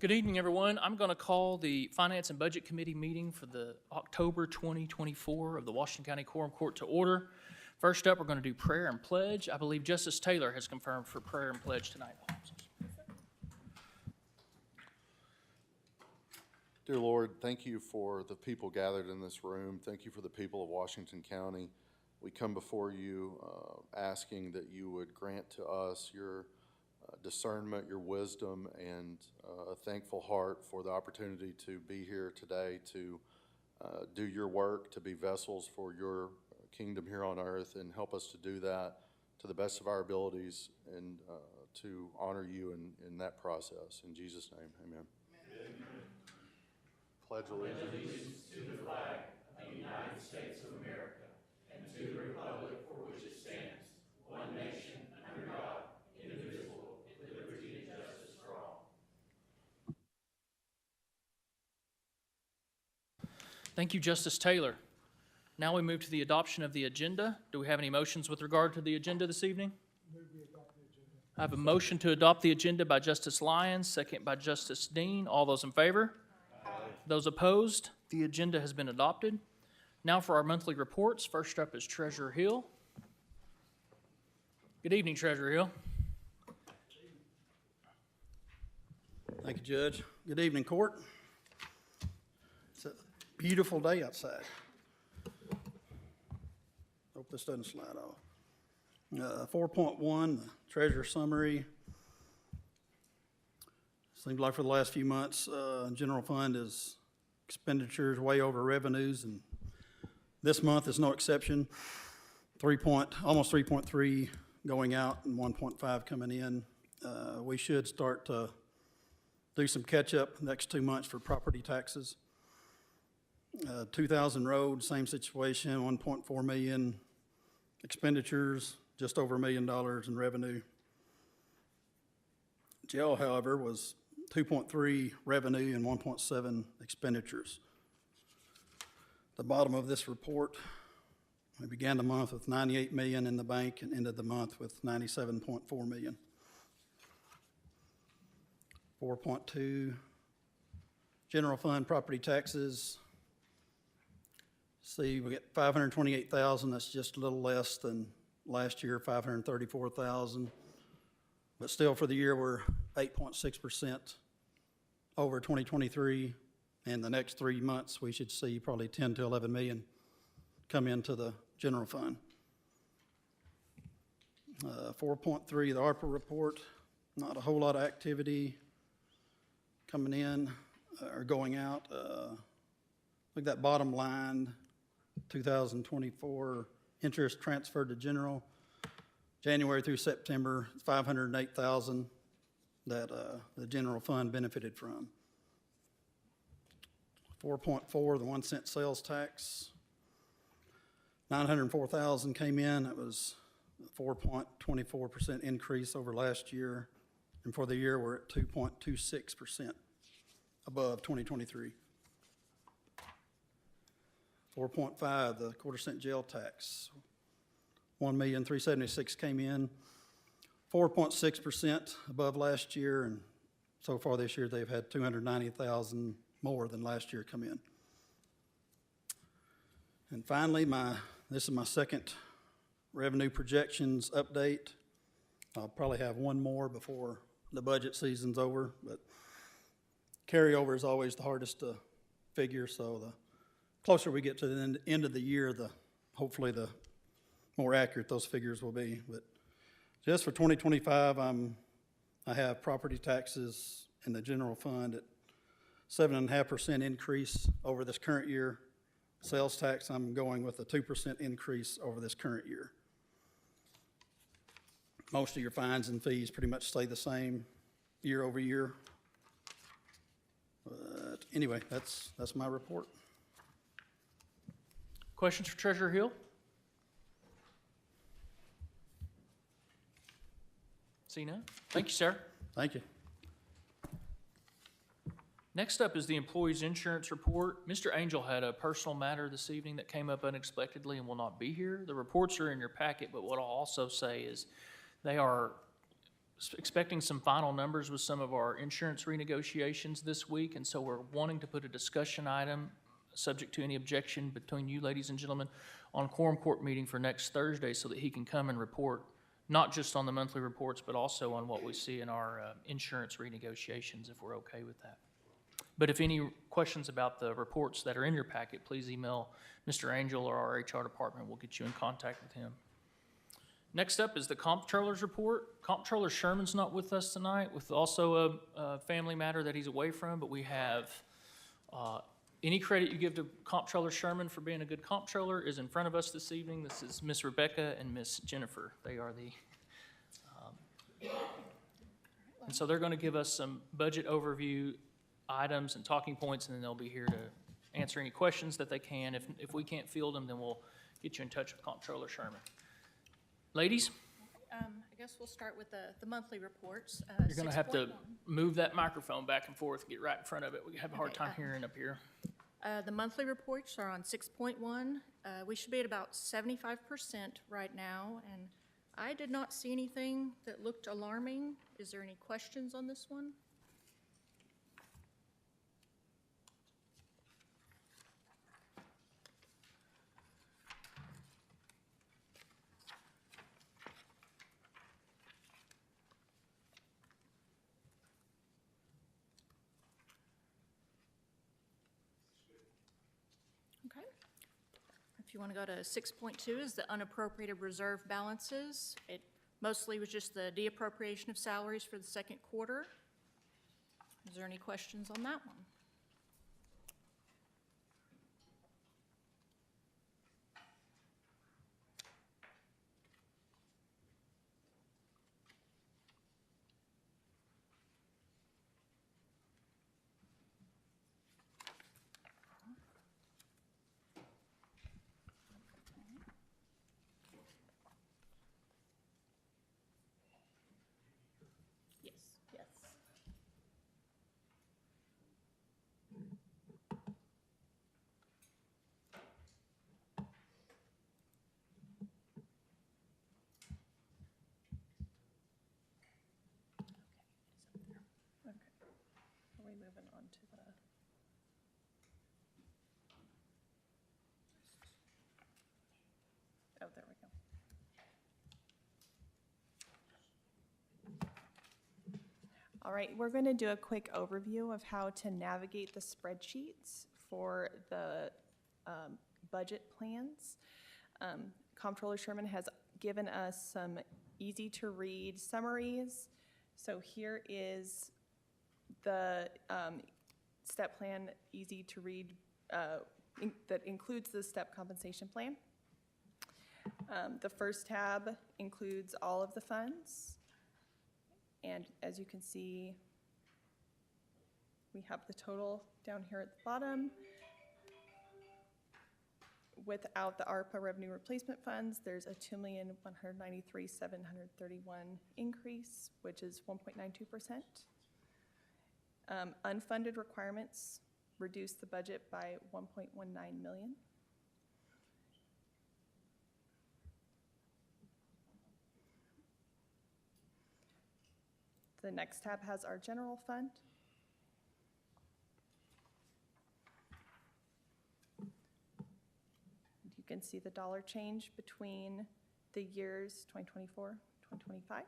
Good evening, everyone. I'm going to call the Finance and Budget Committee meeting for the October 2024 of the Washington County Quorum Court to order. First up, we're going to do prayer and pledge. I believe Justice Taylor has confirmed for prayer and pledge tonight. Dear Lord, thank you for the people gathered in this room. Thank you for the people of Washington County. We come before you asking that you would grant to us your discernment, your wisdom, and a thankful heart for the opportunity to be here today to do your work, to be vessels for your kingdom here on earth, and help us to do that to the best of our abilities and to honor you in that process. In Jesus' name, amen. Pledge allegiance to the flag of the United States of America and to the republic for which it stands, one nation, under God, indivisible, with liberty and justice for all. Thank you, Justice Taylor. Now we move to the adoption of the agenda. Do we have any motions with regard to the agenda this evening? Move we adopt the agenda. I have a motion to adopt the agenda by Justice Lyons, second by Justice Dean. All those in favor? Aye. Those opposed? The agenda has been adopted. Now for our monthly reports. First up is Treasurer Hill. Good evening, Treasurer Hill. Thank you, Judge. Good evening, Court. It's a beautiful day outside. Hope this doesn't slide off. 4.1, the Treasurer Summary. Seems like for the last few months, general fund is expenditures way over revenues, and this month is no exception. Almost 3.3 going out and 1.5 coming in. We should start to do some catch up next 2 months for property taxes. 2,000 roads, same situation, 1.4 million expenditures, just over $1 million in revenue. Jail, however, was 2.3 revenue and 1.7 expenditures. The bottom of this report, we began the month with 98 million in the bank and ended the month with 97.4 million. 4.2, general fund property taxes. See, we get 528,000. That's just a little less than last year, 534,000. But still, for the year, we're 8.6% over 2023. And the next 3 months, we should see probably 10 to 11 million come into the general fund. 4.3, the ARPA report. Not a whole lot of activity coming in or going out. Look at that bottom line, 2024 interest transferred to general. January through September, 508,000 that the general fund benefited from. 4.4, the 1 cent sales tax. 904,000 came in. It was a 4.24% increase over last year. And for the year, we're at 2.26% above 2023. 4.5, the quarter-cent jail tax. 1,376,000 came in, 4.6% above last year, and so far this year they've had 290,000 more than last year come in. And finally, this is my second revenue projections update. I'll probably have one more before the budget season's over, but carryover is always the hardest to figure, so the closer we get to the end of the year, hopefully the more accurate those figures will be. But just for 2025, I have property taxes in the general fund at 7.5% increase over this current year. Sales tax, I'm going with a 2% increase over this current year. Most of your fines and fees pretty much stay the same year over year. But anyway, that's my report. Questions for Treasurer Hill? See none? Thank you, sir. Thank you. Next up is the employee's insurance report. Mr. Angel had a personal matter this evening that came up unexpectedly and will not be here. The reports are in your packet, but what I'll also say is they are expecting some final numbers with some of our insurance renegotiations this week, and so we're wanting to put a discussion item, subject to any objection between you ladies and gentlemen, on quorum court meeting for next Thursday so that he can come and report, not just on the monthly reports, but also on what we see in our insurance renegotiations, if we're okay with that. But if any questions about the reports that are in your packet, please email Mr. Angel or our HR department. We'll get you in contact with him. Next up is the Comptroller's report. Comptroller Sherman's not with us tonight, with also a family matter that he's away from, but we have any credit you give to Comptroller Sherman for being a good comptroller is in front of us this evening. This is Miss Rebecca and Miss Jennifer. They are the, and so they're going to give us some budget overview items and talking points, and then they'll be here to answer any questions that they can. If we can't field them, then we'll get you in touch with Comptroller Sherman. Ladies, I guess we'll start with the monthly reports. you're going to have to 6.1. move that microphone back and forth, get right in front of it. We have a hard Okay, time hearing up here. The monthly reports are on 6.1. We should be at about 75% right now, and I did not see anything that looked alarming. Is there any questions on this one? Okay. If you want to go to 6.2 is the unappropriated reserve balances. It mostly was just the deappropriation of salaries for the second quarter. Is there any questions on that one? Yes. Yes. Okay. Are we moving on to the? Oh, there we go. All right, we're going to do a quick overview of how to navigate the spreadsheets for the budget plans. Comptroller Sherman has given us some easy-to-read summaries. So here is the step plan, easy to read, that includes the step compensation plan. The first tab includes all of the funds. And as you can see, we have the total down here at the bottom. Without the ARPA revenue replacement funds, there's a $2,193,731 increase, which is 1.92%. Unfunded requirements reduced the budget by $1.19 million. The next tab has our general fund. You can see the dollar change between the years 2024, 2025.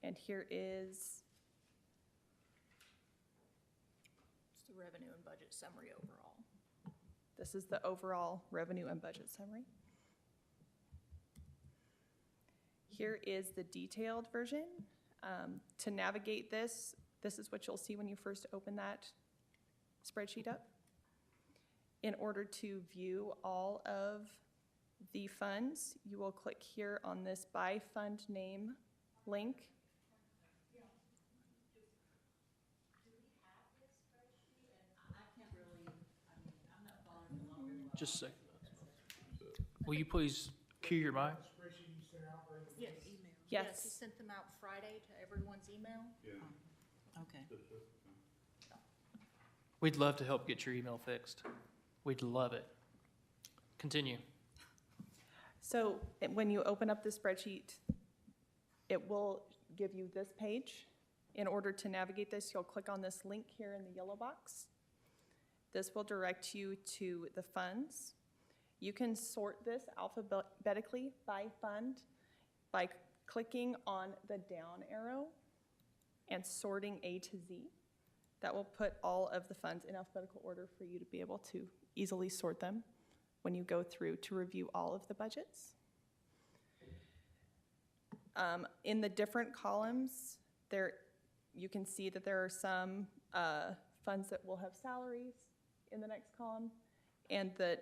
And here is It's the revenue and budget summary overall. This is the overall revenue and budget summary. Here is the detailed version. To navigate this, this is what you'll see when you first open that spreadsheet up. In order to view all of the funds, you will click here on this by fund name link. Just a second. Will you please cue your mic? Yes. Yes. He sent them out Friday to everyone's email. Okay. We'd love to help get your email fixed. We'd love it. Continue. So when you open up the spreadsheet, it will give you this page. In order to navigate this, you'll click on this link here in the yellow box. This will direct you to the funds. You can sort this alphabetically by fund by clicking on the down arrow and sorting A to Z. That will put all of the funds in alphabetical order for you to be able to easily sort them when you go through to review all of the budgets. In the different columns, you can see that there are some funds that will have salaries in the next column, and the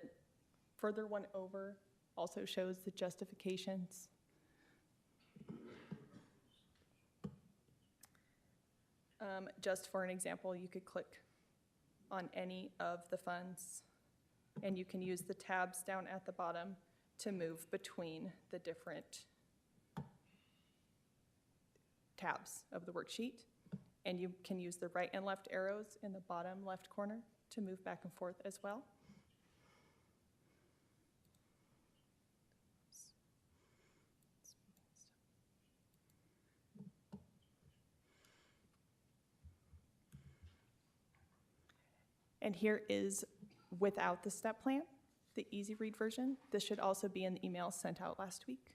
further one over also shows the justifications. Just for an example, you could click on any of the funds, and you can use the tabs down at the bottom to move between the different tabs of the worksheet. And you can use the right and left arrows in the bottom left corner to move back and forth as well. And here is without the step plan, the easy read version. This should also be in the email sent out last week.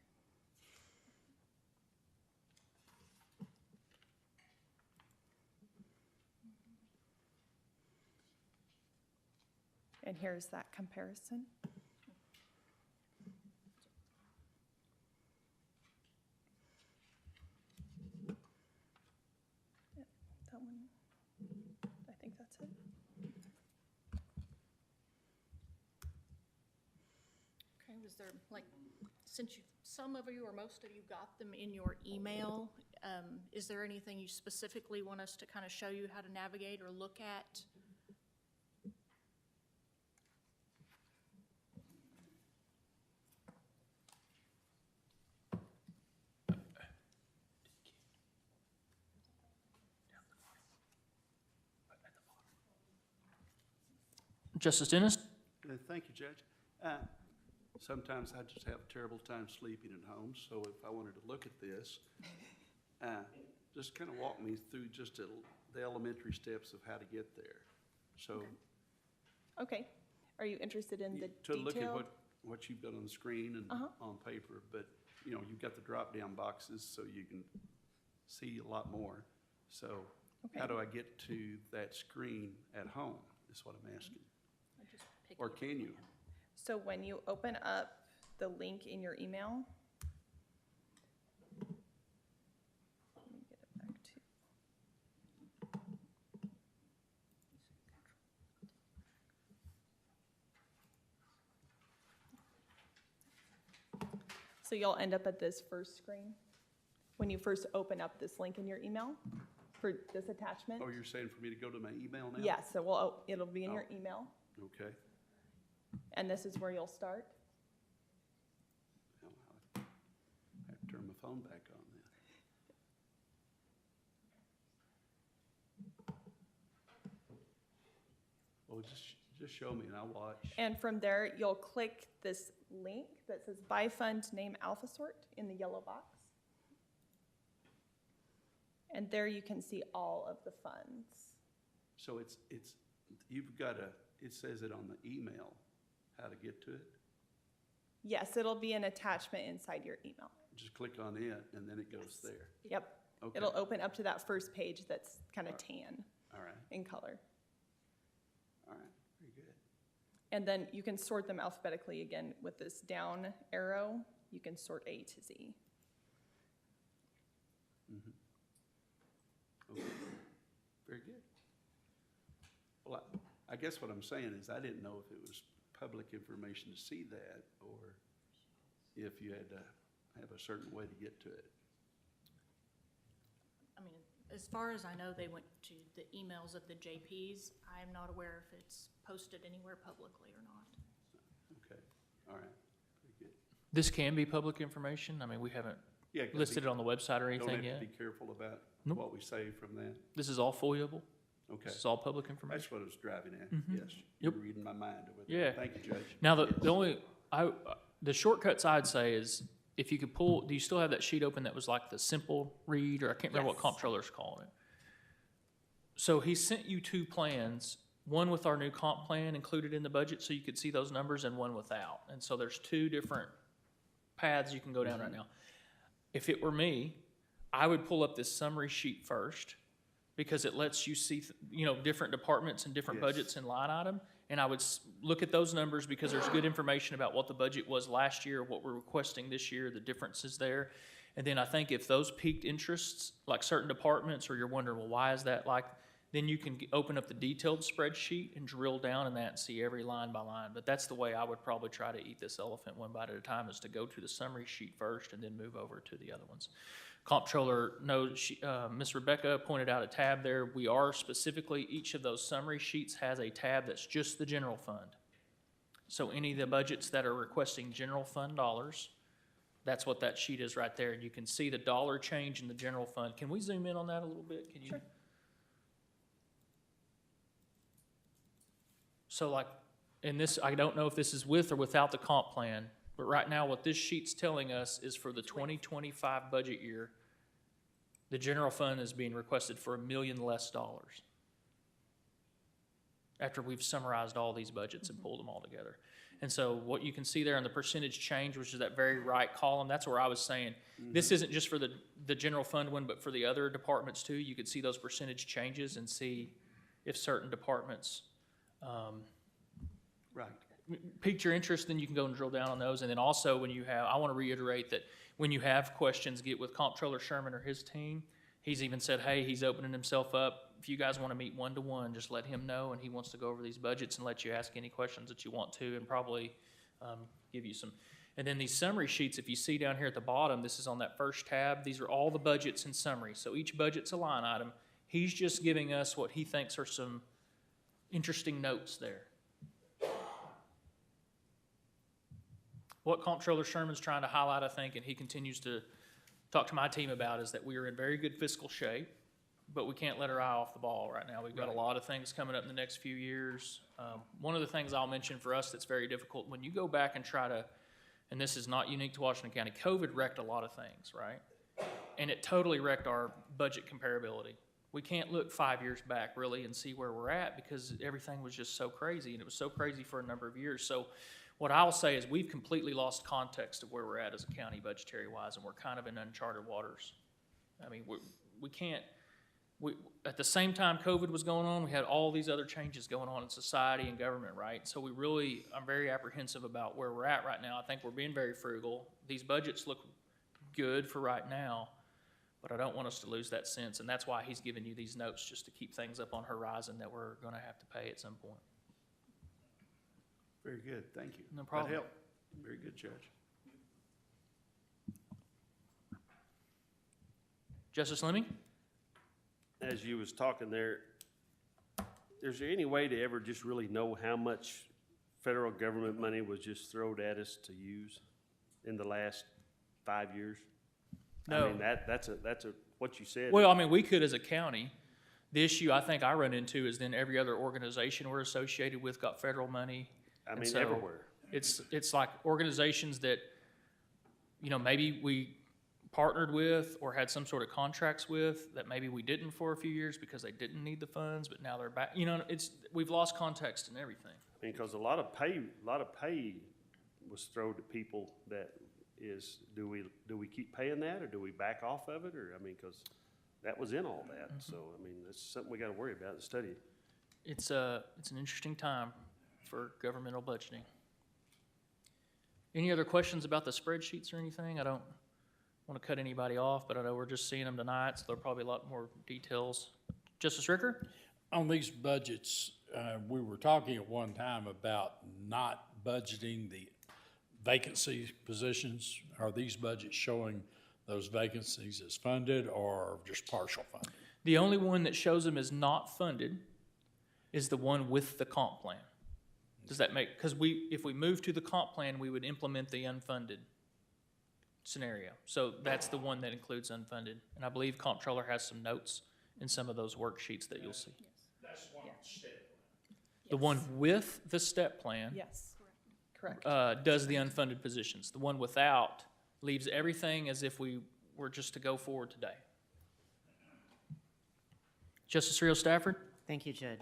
And here's that comparison. Yep, that one, I think that's it. Okay, was there, like, since some of you or most of you got them in your email, is there anything you specifically want us to kind of show you how to navigate or look at? Justice Dennis? Thank you, Judge. Sometimes I just have a terrible time sleeping at home, so if I wanted to look at this, just kind of walk me through just the elementary steps of how to get there. So Okay, are you interested in the to look at detailed? what you've got on the screen and on paper, but you know, you've got the drop-down boxes so you can see a lot more. So how Okay. do I get to that screen at home is what I'm asking. I just picked Or it. can you? So when you open up the link in your email, let me get it back to. So you'll end up at this first screen when you first open up this link in your email for this attachment. Oh, you're saying for me to go to my email now? Yes, so it'll be in your email, Okay. and this is where you'll start. Well, I have to turn my phone back on then. Well, just show me and I'll watch. And from there, you'll click this link that says Buy Fund Name Alpha Sort in the yellow box. And there you can see all of the funds. So you've got it says it on the email, how to get to it. Yes, it'll be an attachment inside your email. Just click on it and then it goes there. Yep. Okay, It'll open up to that first page that's kind of tan all right, in color. all right, very good. And then you can sort them alphabetically again with this down arrow. You can sort A to Z. Okay, very good. Well, I guess what I'm saying is I didn't know if it was public information to see that or if you had to have a certain way to get to it. I mean, as far as I know, they went to the emails of the JPs. I am not aware if it's posted anywhere publicly or not. Okay, all right, very good. This can be public information. I mean, we haven't Yeah, 'cause listed it on the website or Don't anything have to yet. be careful about Nope. what we say from that. This is all FOIAble. Okay, This is all public that's information. what I was driving at, Mhm. yes. Yep. You're reading my mind with it. Yeah. Thank you, Judge. Now, Yes. the only, the shortcuts I'd say is, if you could pull, do you still have that sheet open that was like the simple read, or I can't remember what Yes. comptroller's calling it? So he sent you two plans, one with our new comp plan included in the budget, so you could see those numbers, and one without. And so there's two different paths you can go down right now. If it were me, I would pull up this summary sheet first, because it lets you see, different departments and different Yes. budgets and line item. And I would look at those numbers, because there's good information about what the budget was last year, what we're requesting this year, the differences there. And then I think if those piqued interests, like certain departments, or you're wondering, well, why is that like, then you can open up the detailed spreadsheet and drill down in that and see every line by line. But that's the way I would probably try to eat this elephant one bite at a time, is to go to the summary sheet first and then move over to the other ones. Comptroller knows, Ms. Rebecca pointed out a tab there. We are specifically, each of those summary sheets has a tab that's just the general fund. So any of the budgets that are requesting general fund dollars, that's what that sheet is right there. And you can see the dollar change in the general fund. Can we zoom in on that a little bit? Can you? Sure. So like, and this, I don't know if this is with or without the comp plan, but right now what this sheet's telling us is for the 2025 budget year, the general fund is being requested for $1 million less dollars, after we've summarized all these budgets and pulled them all together. And so what you can see there in the percentage change, which is that very right column, that's where I was saying, this isn't just for the general fund one, but for the other departments too. You could see those percentage changes and see if certain departments Right. piqued your interest, then you can go and drill down on those. And then also when you have, I want to reiterate that when you have questions, get with Comptroller Sherman or his team. He's even said, hey, he's opening himself up. If you guys want to meet one-to-one, just let him know, and he wants to go over these budgets and let you ask any questions that you want to, and probably give you some. And then these summary sheets, if you see down here at the bottom, this is on that first tab. These are all the budgets in summary. So each budget's a line item. He's just giving us what he thinks are some interesting notes there. What Comptroller Sherman's trying to highlight, I think, and he continues to talk to my team about, is that we are in very good fiscal shape, but we can't let our eye off the ball right now. We've got a lot of things coming up in the next few years. One of the things I'll mention for us that's very difficult, when you go back and try to, and this is not unique to Washington County, COVID wrecked a lot of things, right? And it totally wrecked our budget comparability. We can't look 5 years back really and see where we're at, because everything was just so crazy, and it was so crazy for a number of years. So what I'll say is we've completely lost context of where we're at as a county budgetary-wise, and we're kind of in uncharted waters. I mean, we can't, at the same time COVID was going on, we had all these other changes going on in society and government, right? So I'm very apprehensive about where we're at right now. I think we're being very frugal. These budgets look good for right now, but I don't want us to lose that sense, and that's why he's giving you these notes, just to keep things up on horizon that we're gonna have to pay at some point. Very good, thank you. No problem. That helped. Very good, Judge. Justice Lemming? As you was talking there, is there any way to ever just really know how much federal government money was just thrown at us to use in the last 5 years? No. I mean, that's what you said. Well, I mean, we could as a county. The issue I think I run into is then every other organization we're associated with got federal money. I And mean, so everywhere. It's like organizations that, maybe we partnered with or had some sort of contracts with that maybe we didn't for a few years because they didn't need the funds, but now they're back. We've lost context in everything. I mean, because a lot of pay was thrown to people. That is, do we keep paying that, or do we back off of it, or because that was in all that. Mm-hmm. So I mean, it's something we got to worry about and study. It's an interesting time for governmental budgeting. Any other questions about the spreadsheets or anything? I don't want to cut anybody off, but I know we're just seeing them tonight, so there'll probably be a lot more details. Justice Ricker? On these budgets, we were talking at one time about not budgeting the vacancy positions. Are these budgets showing those vacancies as funded or just partial funded? The only one that shows them as not funded is the one with the comp plan. Does that make, because if we move to the comp plan, we would implement the unfunded scenario. So that's the one that includes unfunded. And I believe Comptroller has some notes in some of those worksheets that you'll see. That's one step. The one with the step plan Yes, Correct. does the unfunded positions. The one without leaves everything as if we were just to go forward today. Justice Rios Stafford? Thank you, Judge.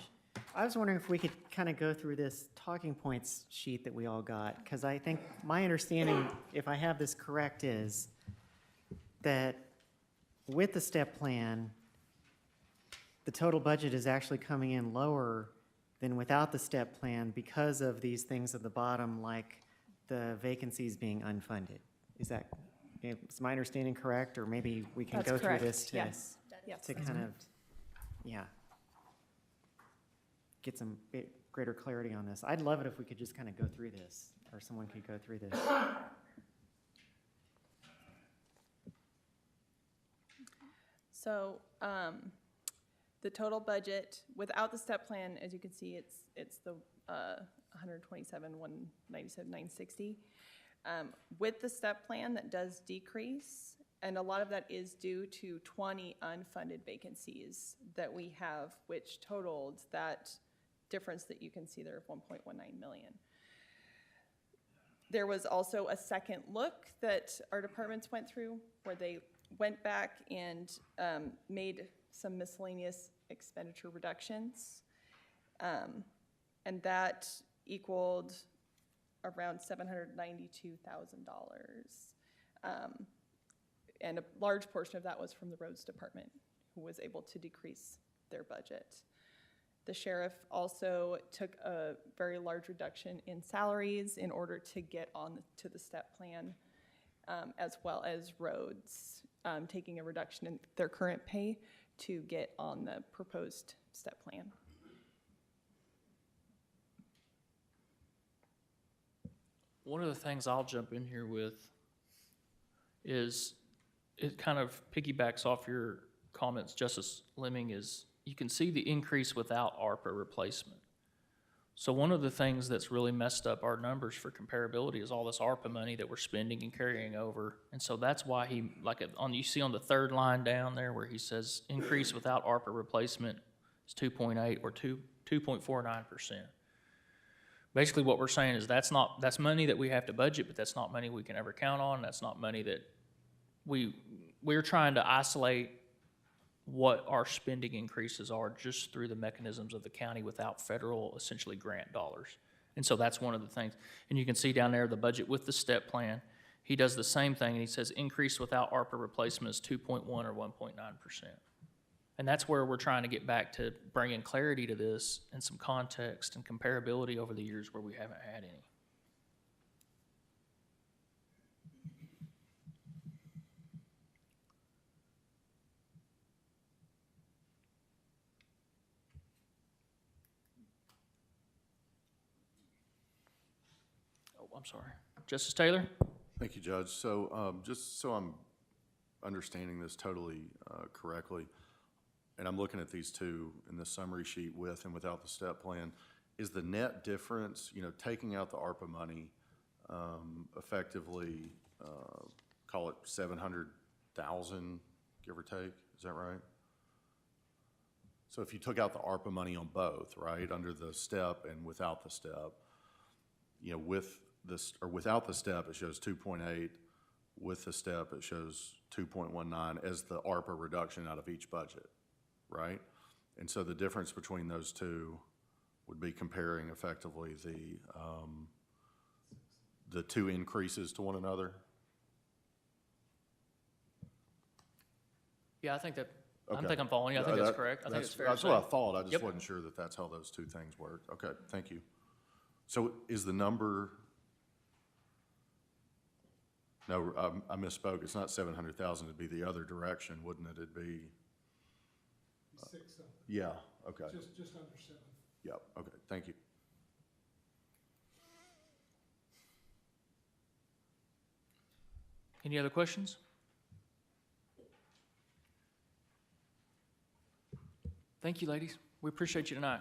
I was wondering if we could kind of go through this talking points sheet that we all got, because I think my understanding, if I have this correct, is that with the step plan, the total budget is actually coming in lower than without the step plan because of these things at the bottom, like the vacancies being unfunded. Is my understanding correct? Or maybe we can That's go through correct, this to, yes. Yes, to that's kind of, yeah, get some greater clarity on this. I'd love it if we could just kind of go through this, or someone could go through this. So, the total budget, without the step plan, as you can see, it's the, 127,197,960. With the step plan, that does decrease, and a lot of that is due to 20 unfunded vacancies that we have, which totaled that difference that you can see there of 1.19 million. There was also a second look that our departments went through, where they went back and made some miscellaneous expenditure reductions. And that equaled around $792,000. And a large portion of that was from the roads department, who was able to decrease their budget. The sheriff also took a very large reduction in salaries in order to get on to the step plan, as well as roads, taking a reduction in their current pay to get on the proposed step plan. One of the things I'll jump in here with is, it kind of piggybacks off your comments, Justice Lemming, is you can see the increase without ARPA replacement. So one of the things that's really messed up our numbers for comparability is all this ARPA money that we're spending and carrying over. And so that's why he, you see on the third line down there where he says increase without ARPA replacement is 2.8 or 2.49%. Basically what we're saying is that's money that we have to budget, but that's not money we can ever count on. That's not money that we're trying to isolate what our spending increases are just through the mechanisms of the county without federal, essentially, grant dollars. And so that's one of the things. And you can see down there the budget with the step plan. He does the same thing, and he says increase without ARPA replacement is 2.1 or 1.9%. And that's where we're trying to get back to bringing clarity to this and some context and comparability over the years where we haven't had any. I'm sorry. Justice Taylor? Thank you, Judge. So just so I'm understanding this totally correctly, and I'm looking at these two in the summary sheet with and without the step plan, is the net difference, taking out the ARPA money, effectively, call it 700,000, give or take, is that right? So if you took out the ARPA money on both, right, under the step and without the step, with this, or without the step, it shows 2.8. With the step, it shows 2.19 as the ARPA reduction out of each budget, right? And so the difference between those two would be comparing effectively the two increases to one another. Yeah, I think that, Okay. I think I'm following you. I think that's correct. I think it's fair to That's say. what I thought. I just Yep. wasn't sure that that's how those two things worked. Okay, thank you. So is the number, no, I misspoke. It's not 700,000. It'd be the other direction, wouldn't it? It'd be, 6 something, yeah, okay. just under 7. Yep, okay, thank you. Any other questions? Thank you, ladies. We appreciate you tonight.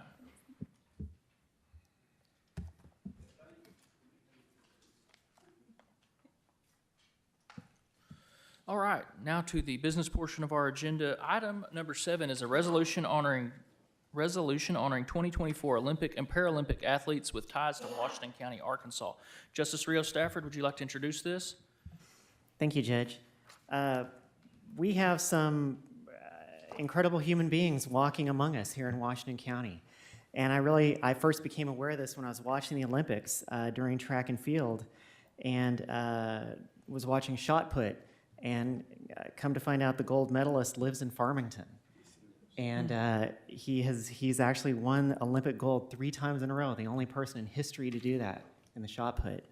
All right, now to the business portion of our agenda. Item number 7 is a resolution honoring resolution honoring 2024 Olympic and Paralympic athletes with ties to Washington County, Arkansas. Justice Rio Stafford, would you like to introduce this? Thank you, Judge. We have some incredible human beings walking among us here in Washington County. And I first became aware of this when I was watching the Olympics during track and field, and was watching shot put, and come to find out the gold medalist lives in Farmington. And he's actually won Olympic gold 3 times in a row, the only person in history to do that in the shot put.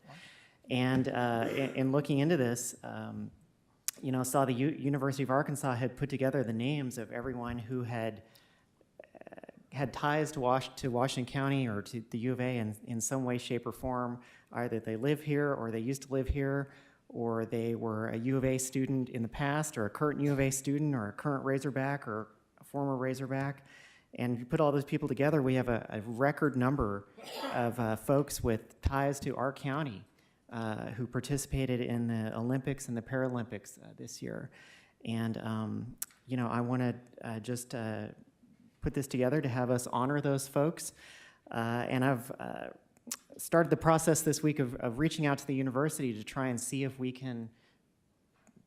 And in looking into this, saw the University of Arkansas had put together the names of everyone who had ties to Washington County or to the U of A in some way, shape, or form. Either they live here, or they used to live here, or they were a U of A student in the past, or a current U of A student, or a current Razorback, or a former Razorback. And if you put all those people together, we have a record number of folks with ties to our county who participated in the Olympics and the Paralympics this year. And, I want to just put this together to have us honor those folks. And I've started the process this week of reaching out to the university to try and see if we can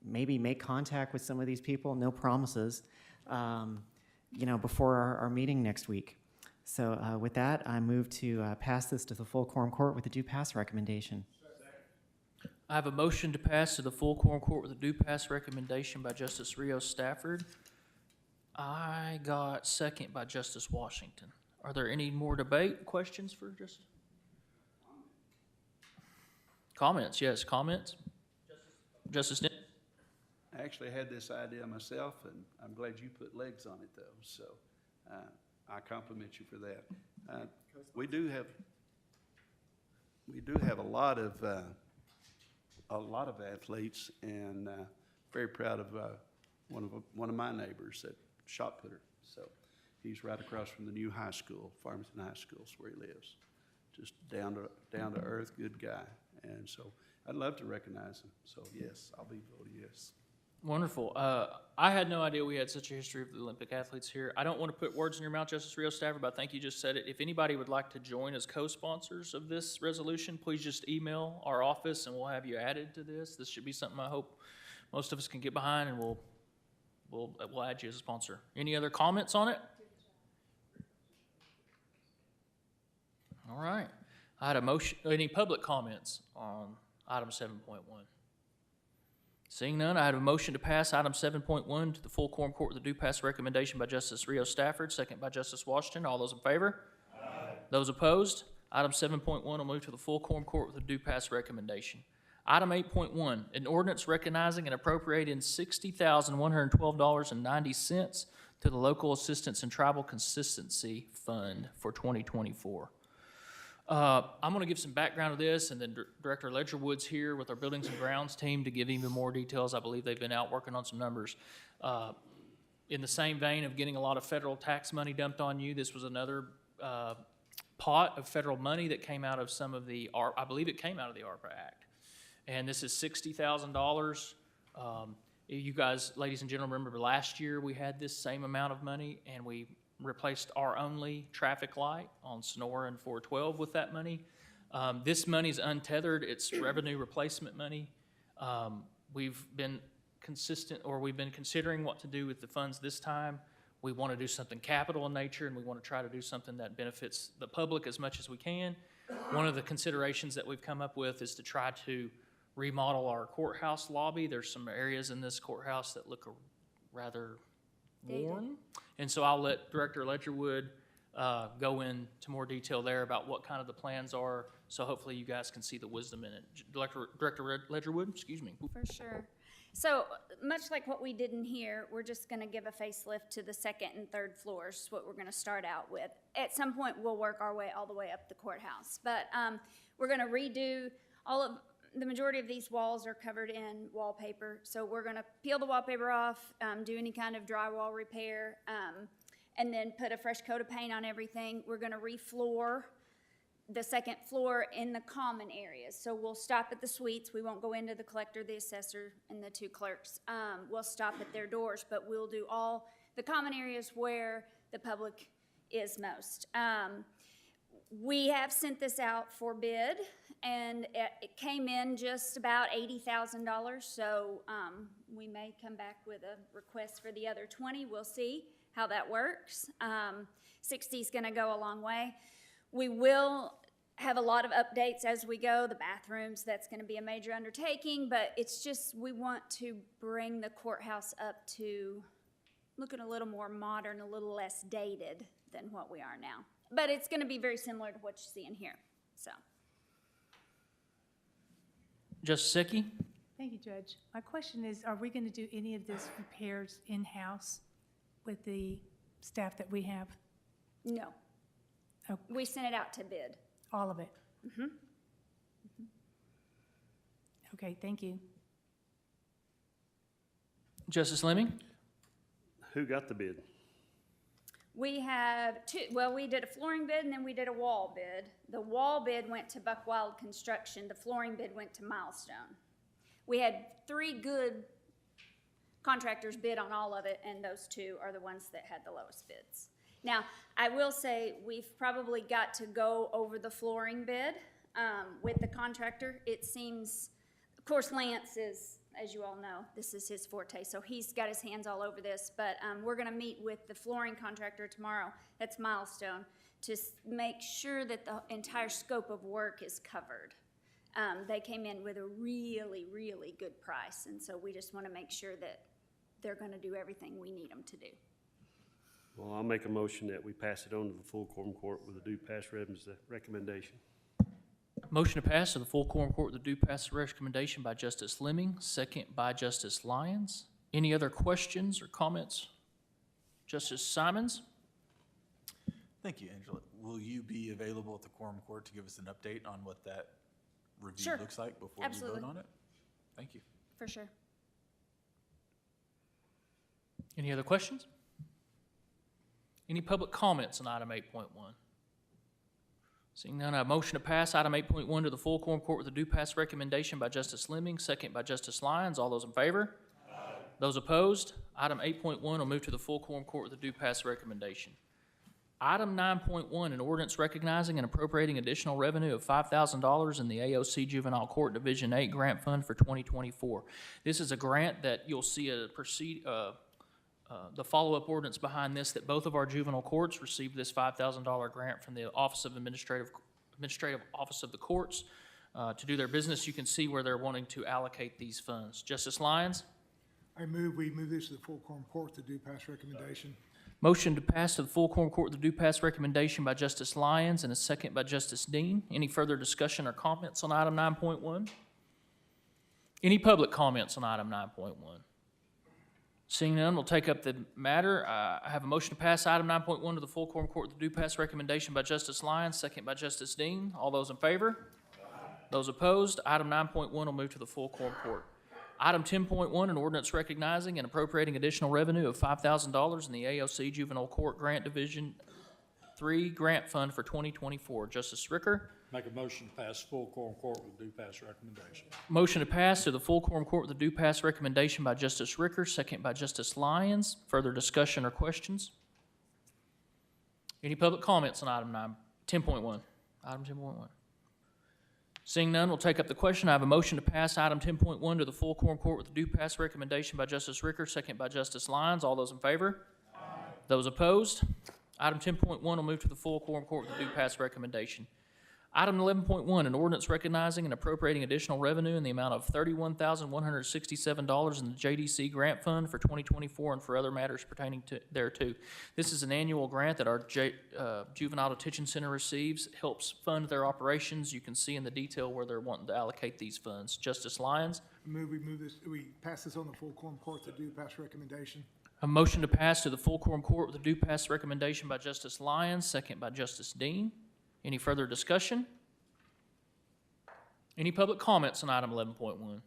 maybe make contact with some of these people. No promises, before our meeting next week. So with that, I move to pass this to the full quorum court with a due pass recommendation. I have a motion to pass to the full quorum court with a due pass recommendation by Justice Rio Stafford. I got second by Justice Washington. Are there any more debate, questions for Justice? Comments, yes, comments? Justice Dennis? I actually had this idea myself, and I'm glad you put legs on it, though, so I compliment you for that. We do have a lot of athletes, and very proud of one of my neighbors, that shot putter. So he's right across from the new high school, Farmington High School is where he lives. Just down to earth, good guy. And so I'd love to recognize him. So yes, I'll be voting yes. Wonderful. I had no idea we had such a history of the Olympic athletes here. I don't want to put words in your mouth, Justice Rio Stafford, but I think you just said it. If anybody would like to join as co-sponsors of this resolution, please just email our office and we'll have you added to this. This should be something I hope most of us can get behind, and we'll add you as a sponsor. Any other comments on it? All right. I had a motion. Any public comments on item 7.1? Seeing none, I had a motion to pass item 7.1 to the full quorum court with a due pass recommendation by Justice Rio Stafford, second by Justice Washington. All those in favor? Aye. Those opposed? Item 7.1 will move to the full quorum court with a due pass recommendation. Item 8.1, an ordinance recognizing and appropriating $60,112.90 to the Local Assistance and Tribal Consistency Fund for 2024. I'm going to give some background to this, and then Director Ledgerwood's here with our Buildings and Grounds team to give even more details. I believe they've been out working on some numbers. In the same vein of getting a lot of federal tax money dumped on you, this was another pot of federal money that came out of some of the, I believe it came out of the ARPA Act. And this is $60,000. You guys, ladies and gentlemen, remember last year we had this same amount of money, and we replaced our only traffic light on Sonora and 412 with that money. This money's untethered. It's revenue replacement money. We've been considering what to do with the funds this time. We want to do something capital in nature, and we want to try to do something that benefits the public as much as we can. One of the considerations that we've come up with is to try to remodel our courthouse lobby. There's some areas in this courthouse that look rather worn. And so I'll let Director Ledgerwood go into more detail there about what kind of the plans are, so hopefully you guys can see the wisdom in it. Director Ledgerwood, excuse me. For sure. So much like what we did in here, we're just going to give a facelift to the second and third floors, is what we're going to start out with. At some point, we'll work our way all the way up the courthouse. But we're going to redo the majority of these walls are covered in wallpaper. So we're going to peel the wallpaper off, do any kind of drywall repair, and then put a fresh coat of paint on everything. We're going to refloor the second floor in the common areas. So we'll stop at the suites. We won't go into the collector, the assessor, and the 2 clerks. We'll stop at their doors, but we'll do all the common areas where the public is most. We have sent this out for bid, and it came in just about $80,000, so we may come back with a request for the other 20. We'll see how that works. 60 is gonna go a long way. We will have a lot of updates as we go. The bathrooms, that's gonna be a major undertaking, but it's just, we want to bring the courthouse up to looking a little more modern, a little less dated than what we are now. But it's gonna be very similar to what you see in here, so. Justice Sicky? Thank you, Judge. My question is, are we going to do any of this repairs in-house with the staff that we have? No. Oh. We sent it out to bid. All of it? Okay, thank you. Justice Fleming? Who got the bid? We have two, well, we did a flooring bid and then we did a wall bid. The wall bid went to Buckwild Construction, the flooring bid went to Milestone. We had 3 good contractors bid on all of it, and those 2 are the ones that had the lowest bids. Now, I will say, we've probably got to go over the flooring bid with the contractor. It seems, of course, Lance is, as you all know, this is his forte, so he's got his hands all over this, but we're gonna meet with the flooring contractor tomorrow, that's Milestone, to make sure that the entire scope of work is covered. They came in with a really, really good price, and so we just wanna make sure that they're gonna do everything we need them to do. Well, I'll make a motion that we pass it on to the full quorum court with a due pass recommendation. Motion to pass to the full quorum court with a due pass recommendation by Justice Fleming, second by Justice Lyons. Any other questions or comments? Justice Simons? Thank you, Angela. Will you be available at the quorum court to give us an update on what that review Sure. looks like before Absolutely. you vote on it? Thank you. For sure. Any other questions? Any public comments on item 8.1? Seeing none, I have a motion to pass item 8.1 to the full quorum court with a due pass recommendation by Justice Fleming, second by Justice Lyons. All those in favor? Aye. Those opposed? Item 8.1 will move to the full quorum court with a due pass recommendation. Item 9.1, an ordinance recognizing and appropriating additional revenue of $5,000 in the AOC Juvenile Court Division 8 Grant Fund for 2024. This is a grant that you'll see the follow-up ordinance behind this, that both of our juvenile courts received this $5,000 grant from the Office of Administrative Office of the Courts to do their business. You can see where they're wanting to allocate these funds. Justice Lyons? We move this to the full quorum court with a due pass recommendation. Motion to pass to the full quorum court with a due pass recommendation by Justice Lyons and a second by Justice Dean. Any further discussion or comments on item 9.1? Any public comments on item 9.1? Seeing none, we'll take up the matter. I have a motion to pass item 9.1 to the full quorum court with a due pass recommendation by Justice Lyons, second by Justice Dean. All those in favor? Aye. Those opposed? Item 9.1 will move to the full quorum court. Item 10.1, an ordinance recognizing and appropriating additional revenue of $5,000 in the AOC Juvenile Court Grant Division 3 Grant Fund for 2024. Justice Ricker? Make a motion to pass full quorum court with due pass recommendation. Motion to pass to the full quorum court with a due pass recommendation by Justice Ricker, second by Justice Lyons. Further discussion or questions? Any public comments on item 10.1? Item 10.1. Seeing none, we'll take up the question. I have a motion to pass item 10.1 to the full quorum court with a due pass recommendation by Justice Ricker, second by Justice Lyons. All those in favor? Aye. Those opposed? Item 10.1 will move to the full quorum court with a due pass recommendation. Item 11.1, an ordinance recognizing and appropriating additional revenue in the amount of $31,167 in the JDC Grant Fund for 2024 and for other matters pertaining to thereto. This is an annual grant that our Juvenile Detention Center receives. It helps fund their operations. You can see in the detail where they're wanting to allocate these funds. Justice Lyons? We pass this on the full quorum court with a due pass recommendation. A motion to pass to the full quorum court with a due pass recommendation by Justice Lyons, second by Justice Dean. Any further discussion? Any public comments on item 11.1?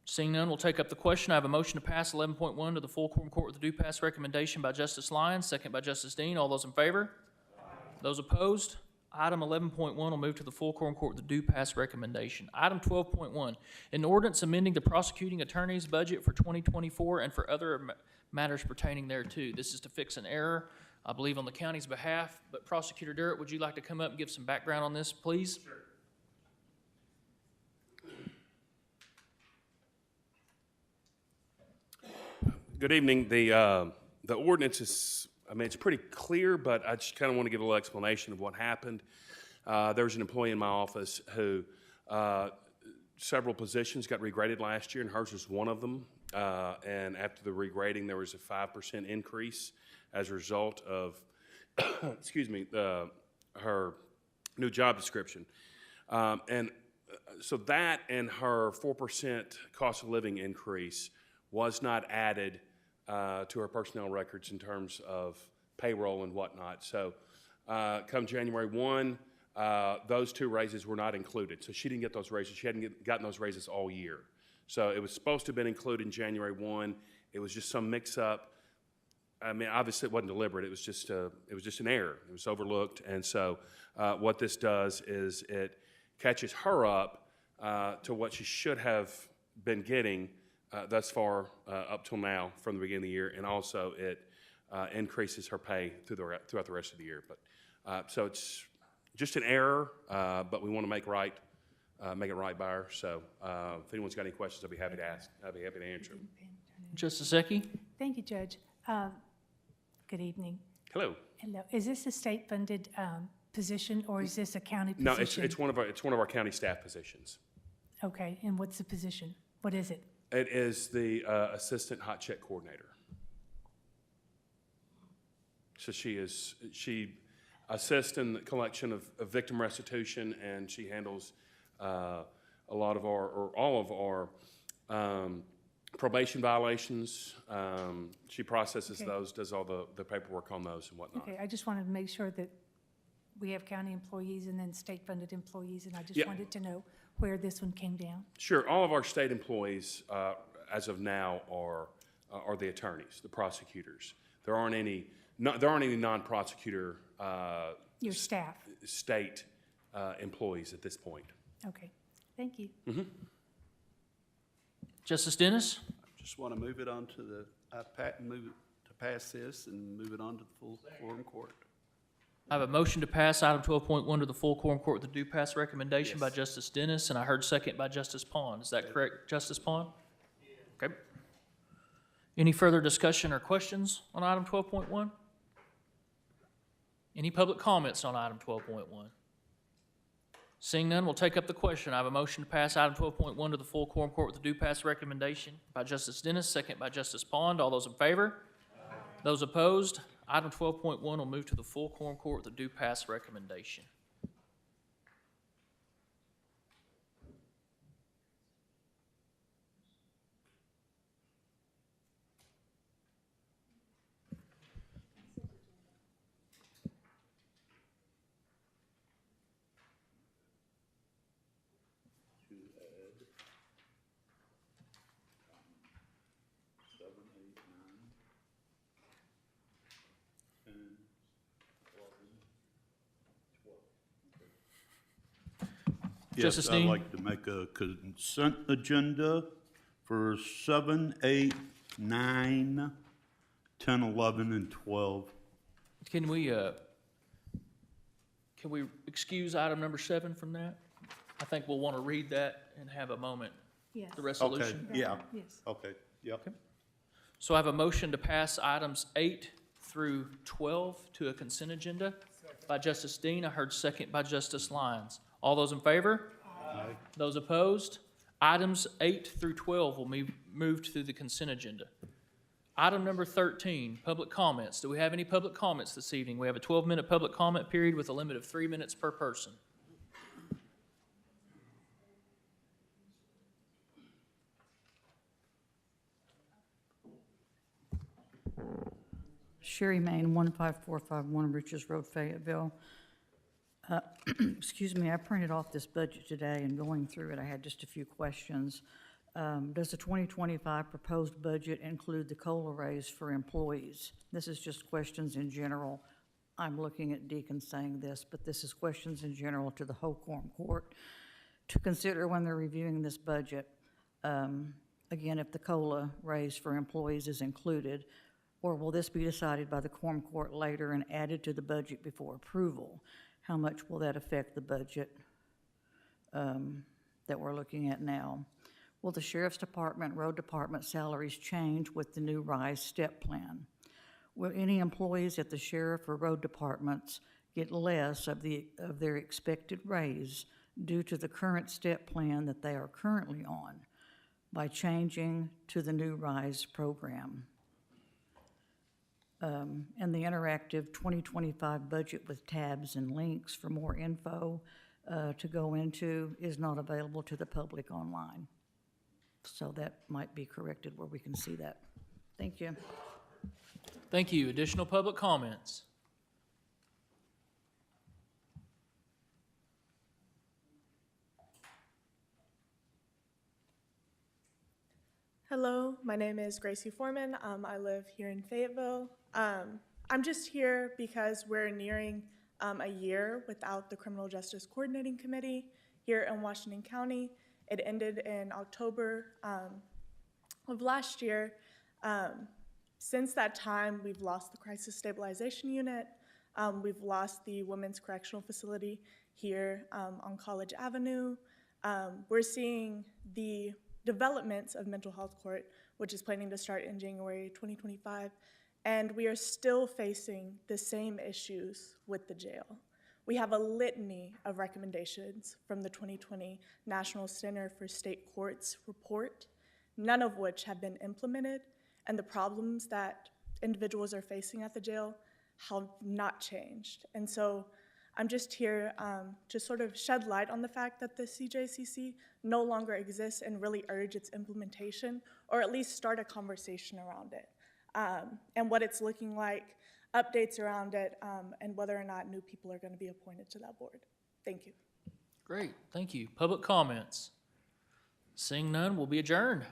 Seeing none, we'll take up the question. I have a motion to pass 11.1 to the full quorum court with a due pass recommendation by Justice Lyons, second by Justice Dean. All those in favor? Aye. Those opposed? Item 11.1 will move to the full quorum court with a due pass recommendation. Item 12.1, an ordinance amending the prosecuting attorney's budget for 2024 and for other matters pertaining thereto. This is to fix an error I believe on the county's behalf. But Prosecutor Durrett, would you like to come up and give some background on this, please? Sure. Good evening. The ordinance is, I mean, it's pretty clear, but I just kind of want to give a little explanation of what happened. There was an employee in my office who, several positions got regraded last year, and hers was one of them. And after the regrading, there was a 5% increase as a result of, excuse me, her new job description. So that and her 4% cost of living increase was not added to her personnel records in terms of payroll and whatnot. So come January 1, those two raises were not included. So she didn't get those raises. She hadn't gotten those raises all year. So it was supposed to have been included in January 1. It was just some mix-up. I mean, obviously it wasn't deliberate. It was just an error. It was overlooked. And so what this does is it catches her up to what she should have been getting thus far up till now from the beginning of the year, and also it increases her pay throughout the rest of the year. But so it's just an error, but we want to make it right by her. So if anyone's got any questions, I'll be happy to ask. I'll be happy to answer them. Justice Zeki? Thank you, Judge. Good evening. Hello. Hello. Is this a state-funded position, or is this a county position? No, it's one of our county staff positions. Okay, and what's the position? What is it? It is the assistant hot check coordinator. So she assists in the collection of victim restitution, and she handles a lot of or all of our probation violations. She processes those, does all the paperwork on those and whatnot. Okay, I just wanted to make sure that we have county employees and then state-funded employees, and I just wanted to know where this one came down. Sure. All of our state employees, as of now, are the attorneys, the prosecutors. There aren't any non-prosecutor Your staff. state employees at this point. Okay, thank you. Justice Dennis? Just want to move it on to move it to pass this and move it on to the full quorum court. I have a motion to pass item 12.1 to the full quorum court with a due pass recommendation by Justice Dennis, and I heard second by Justice Pond. Is that correct, Justice Pond? Okay. Any further discussion or questions on item 12.1? Any public comments on item 12.1? Seeing none, we'll take up the question. I have a motion to pass item 12.1 to the full quorum court with a due pass recommendation by Justice Dennis, second by Justice Pond. All those in favor? Aye. Those opposed? Item 12.1 will move to the full quorum court with a due pass recommendation. Justice Yes, I'd Dean? like to make a consent agenda for 7, 8, 9, 10, 11, and 12. Can we excuse item number 7 from that? I think we'll want to read that and have a moment. Yes. The resolution. Okay, yeah. Yes. Okay, yep. So I have a motion to pass items 8 through 12 to a consent agenda by Justice Dean. I heard second by Justice Lyons. All those in favor? Aye. Those opposed? Items 8 through 12 will be moved through the consent agenda. Item number 13, public comments. Do we have any public comments this evening? We have a 12-minute public comment period with a limit of 3 minutes per person. Sherry Main, 15451 Riches Road, Fayetteville. Excuse me, I printed off this budget today, and going through it, I had just a few questions. Does the 2025 proposed budget include the COLA raise for employees? This is just questions in general. I'm looking at Deacon saying this, but this is questions in general to the whole quorum court to consider when they're reviewing this budget. Again, if the COLA raise for employees is included, Or will this be decided by the quorum court later and added to the budget before approval? How much will that affect the budget that we're looking at now? Will the sheriff's department, road department salaries change with the new RISE step plan? Will any employees at the sheriff or road departments get less of their expected raise due to the current step plan that they are currently on by changing to the new RISE program? And the interactive 2025 budget with tabs and links for more info to go into is not available to the public online. So that might be corrected where we can see that. Thank you. Thank you. Additional public comments? Hello, my name is Gracie Foreman. I live here in Fayetteville. I'm just here because we're nearing a year without the Criminal Justice Coordinating Committee here in Washington County. It ended in October of last year. Since that time, we've lost the Crisis Stabilization Unit. We've lost the Women's Correctional Facility here on College Avenue. We're seeing the developments of Mental Health Court, which is planning to start in January 2025, and we are still facing the same issues with the jail. We have a litany of recommendations from the 2020 National Center for State Courts report, none of which have been implemented, and the problems that individuals are facing at the jail have not changed. And so I'm just here to sort of shed light on the fact that the CJCC no longer exists and really urge its implementation, or at least start a conversation around it, and what it's looking like, updates around it, and whether or not new people are going to be appointed to that board. Thank you. Great, thank you. Public comments? Seeing none, we'll be adjourned.